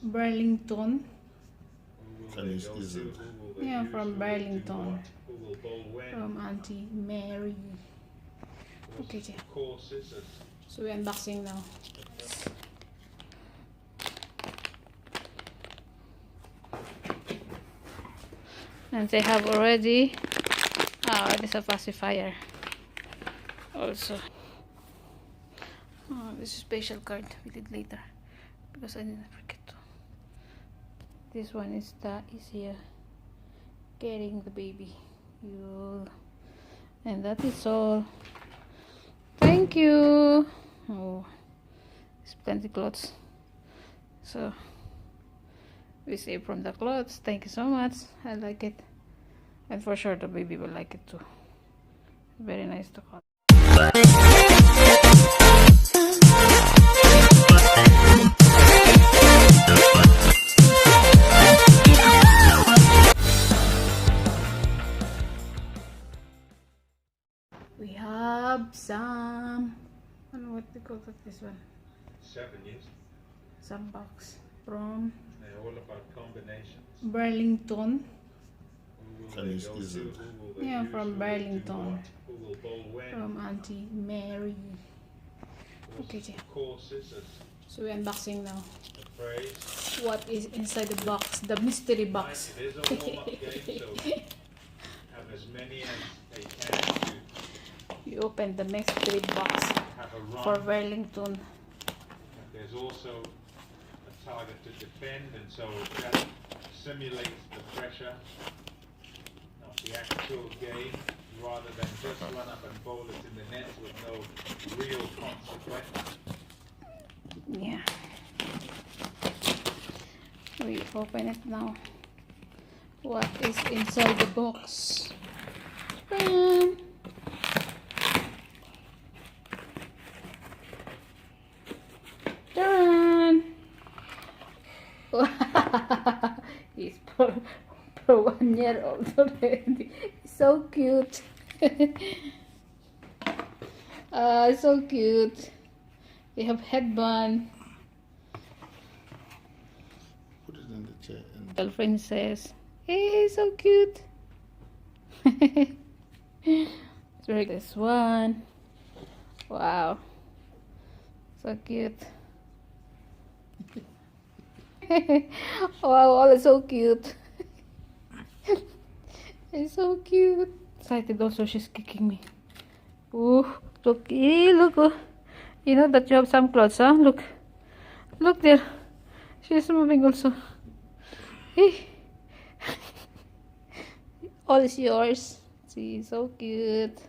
Burlington. Chinese isn't. Yeah, from Burlington. From Auntie Mary. Okay, so we're unboxing now. And they have already this is a pacifier also. This is special card we did later because I didn't forget to. This one is the easier carrying the baby. And that is all. Thank you. Oh, it's plenty clothes, so we save from the clothes. Thank you so much. I like it, and for sure the baby will like it too. Very nice to cut. We have some, I don't know what they call this one. 7 years. Some box from They're all about combinations. Burlington. Chinese isn't. Yeah, from Burlington. From Auntie Mary. Okay, so we're unboxing now. What is inside the box? The mystery box. It is a warm-up game, so have as many as they can to You open the mystery box have a run. for Burlington. There's also a target to defend, and so that simulates the pressure of the actual game, rather than just run up and bowl it in the net with no real consequence. Yeah. We open it now. What is inside the box? Dun! He's for 1 year old already. So cute. So cute. We have headband. Put it in the chair. Little princess. Hey, so cute. It's very this one. Wow. So cute. Wow, all is so cute. It's so cute. Excited also, she's kicking me. Ooh, look, look. Oh. You know that you have some clothes, huh? Look. Look there. She's moving also. Hey. All is yours. See, so cute.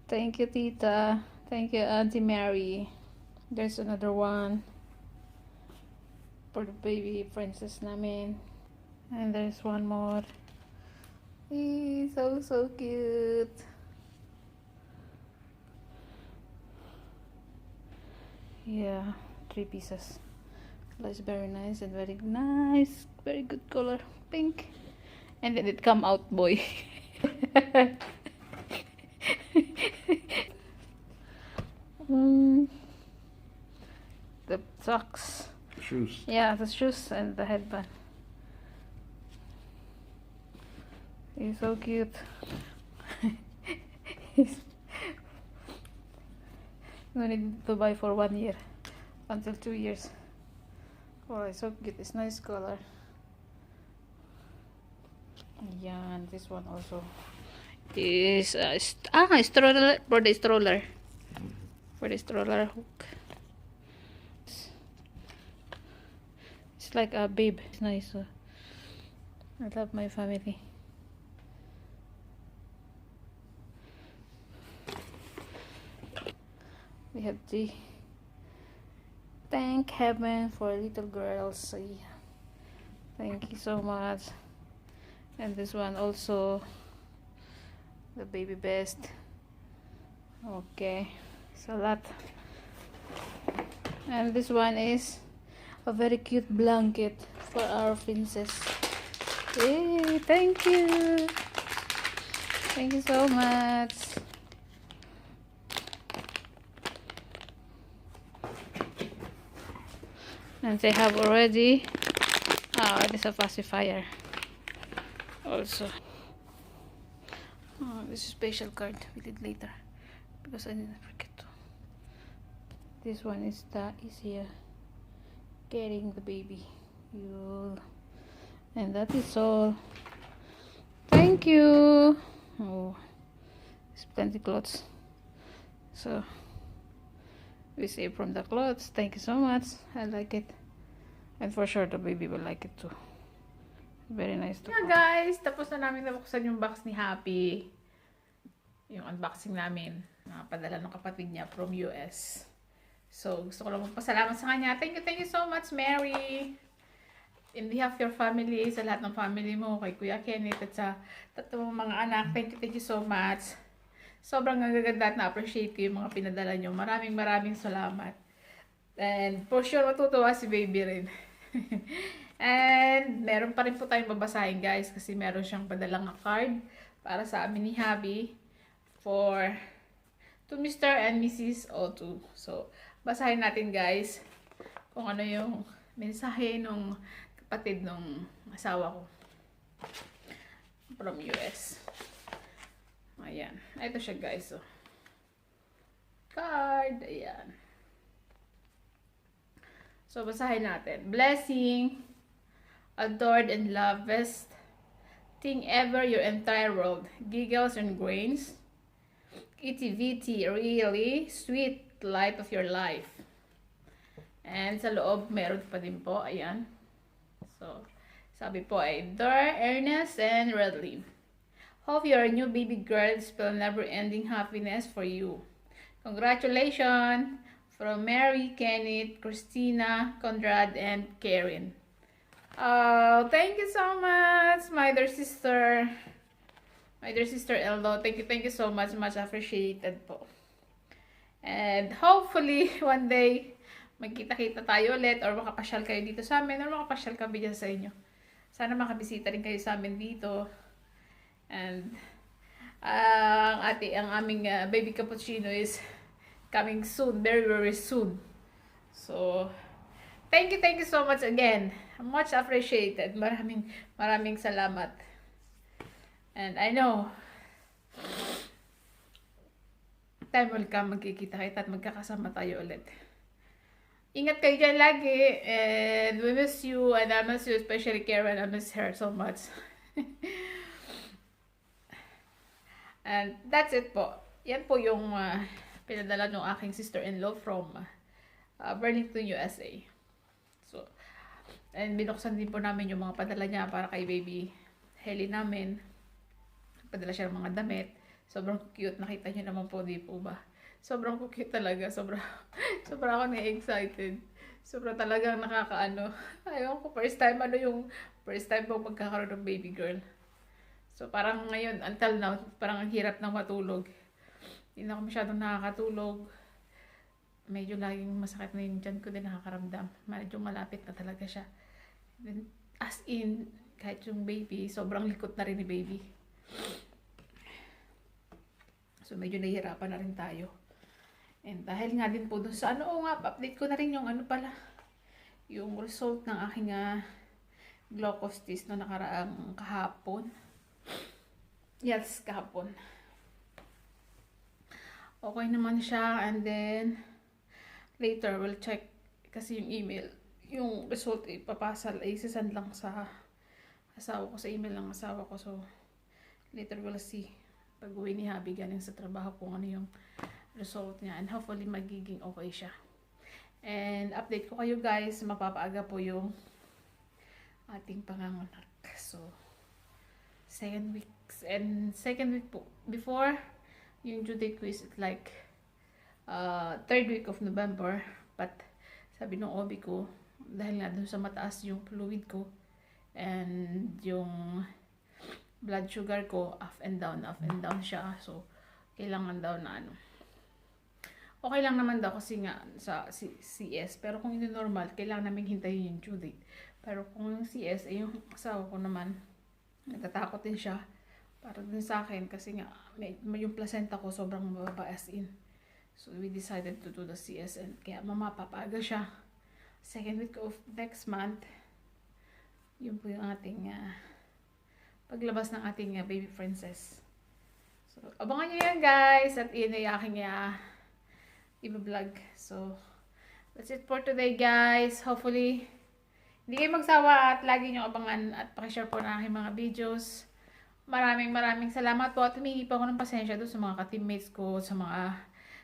Thank you, Tita. Thank you, Auntie Mary. There's another one for the baby princess namin. And there's one more. Hey, so cute. Yeah, 3 pieces. It's very nice and very nice. Very good color. Pink. And then it come out boy. The socks. Shoes. Yeah, the shoes and the headband. He's so cute. No need to buy for 1 year until 2 years. Oh, it's so cute. It's nice color. Yeah, and this one also is a stroller for the stroller. For the stroller hook. It's like a babe. It's nice. I love my family. We have the thank heaven for little girls. So yeah. Thank you so much. And this one also, the baby best. Okay, it's a lot. And this one is a very cute blanket for our princess. Hey, thank you. Thank you so much. And they have already this a pacifier also. This is special card we did later because I didn't forget to. This one is the easier carrying the baby. And that is all. Thank you. Oh, it's plenty clothes. So we save from the clothes. Thank you so much. I like it. And for sure the baby will like it too. Very nice to Yeah guys, tapos na namin nabuksan yung box ni Happy. Yung unboxing namin. Napadala ng kapatid niya from US. So, gusto ko lang magpasalamat sa kanya. Thank you so much, Mary. In behalf of your family, sa lahat ng family mo, kay Kuya Kenneth at sa tatlong mga anak, thank you so much. Sobrang nagaganda at na-appreciate ko yung mga pinadala nyo. Maraming salamat. And for sure, matutuwa si baby rin. And meron pa rin po tayong babasahin guys kasi meron siyang padalang card para sa amin ni Happy to Mr. and Mrs. O2. So, basahin natin guys kung ano yung mensahe nung kapatid nung asawa ko from US. Ayan. Ito siya guys. So, card. Ayan. So, basahin natin. Blessing, adored and loved, best thing ever, your entire world. Giggles and grains. Itty-bitty, really sweet light of your life. And sa loob, meron pa din po. Ayan. So, sabi po ay, Dear Ernest and Redley, hope your new baby girl spell never-ending happiness for you. Congratulations from Mary, Kenneth, Christina, Conrad, and Karen. Oh, thank you so much, my dear sister. My dear sister Eldo, thank you so much. Much appreciated po. And hopefully, one day, magkita-kita tayo ulit or makapasyal kayo dito sa amin or makapasyal kami dyan sa inyo. Sana makabisita rin kayo sa amin dito. And, ang aming baby cappuccino is coming soon, very soon. So, thank you so much again. Much appreciated. Maraming salamat. And I know, time will come, magkikita kayo at magkakasama tayo ulit. Ingat kayo dyan lagi. And we miss you. And I miss you, especially Karen. I miss her so much. And that's it po. Yan po yung pinadala ng aking sister-in-law from Burlington, USA. So, and binuksan din po namin yung mga padala niya para kay baby Heli namin. Padala siya ng mga damit. Sobrang cute. Nakita niyo naman po, di po ba? Sobrang cute talaga. Sobrang ako na-excited. Sobrang talagang nakakaano. Ayaw ko, first time po magkakaroon ng baby girl. So, parang ngayon, until now, parang ang hirap nang matulog. Hindi na ako masyadong nakakatulog. Medyo laging masakit na yung tiyan ko din nakakaramdam. Medyo malapit na talaga siya. As in, kahit yung baby, sobrang likot na rin ni baby. So, medyo nahihirapan na rin tayo. And dahil nga din po dun sa update ko na rin yung yung result ng aking glucose test no nakaraang kahapon. Yes, kahapon. Okay naman siya, and then later we'll check kasi yung email, yung result isasend lang sa asawa ko, sa email ng asawa ko. So later we'll see pag uwi ni Habi galing sa trabaho kung ano yung result niya, and hopefully magiging okay siya. And update ko kayo guys, mapapaaga po yung ating panganganak. So second week po before yung due date ko is like third week of November, but sabi ng OB ko dahil nga dun sa mataas yung fluid ko and yung blood sugar ko up and down siya, so kailangan daw na okay lang naman daw kasi nga sa CS, pero kung hindi normal kailangan namin hintayin yung due date. Pero kung yung CS ay yung asawa ko naman natatakot din siya para din sa akin kasi nga yung placenta ko sobrang mababa as in. So we decided to do the CS, and kaya mapapaaga siya second week of next month, yun po yung ating paglabas ng ating baby princess. So, abangan nyo yan guys, at yun ay aking i-vlog. So, that's it for today guys. Hopefully, hindi kayo magsawa at lagi nyo abangan at pakishare po ng aking mga videos. Maraming salamat po at humingi po ako ng pasensya doon sa mga ka-teammates ko, sa mga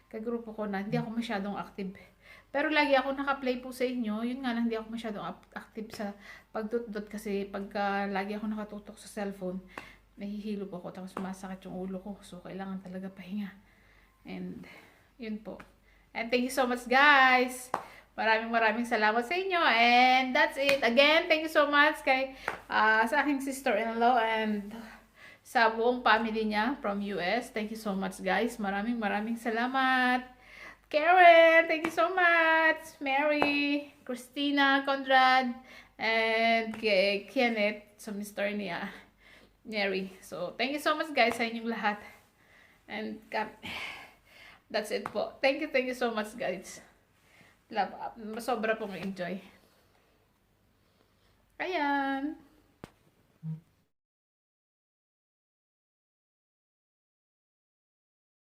kagrupo ko na hindi ako masyadong active. Pero lagi ako naka-play po sa inyo. Yun nga lang, hindi ako masyadong active sa pagdot-dot kasi pagka lagi ako nakatutok sa cellphone, nahihilo po ako tapos sumasakit yung ulo ko. So, kailangan talaga pahinga. And, yun po. And thank you so much guys! Maraming salamat sa inyo. And that's it. Again, thank you so much kay sa aking sister-in-law and sa buong family niya from US. Thank you so much guys. Maraming salamat. Karen, thank you so much. Mary, Christina, Conrad, and Kenneth, sa Mr. niya, Mary. So, thank you so much guys sa inyong lahat. And that's it po. Thank you so much guys. Love, sobra pong enjoy. Ayan.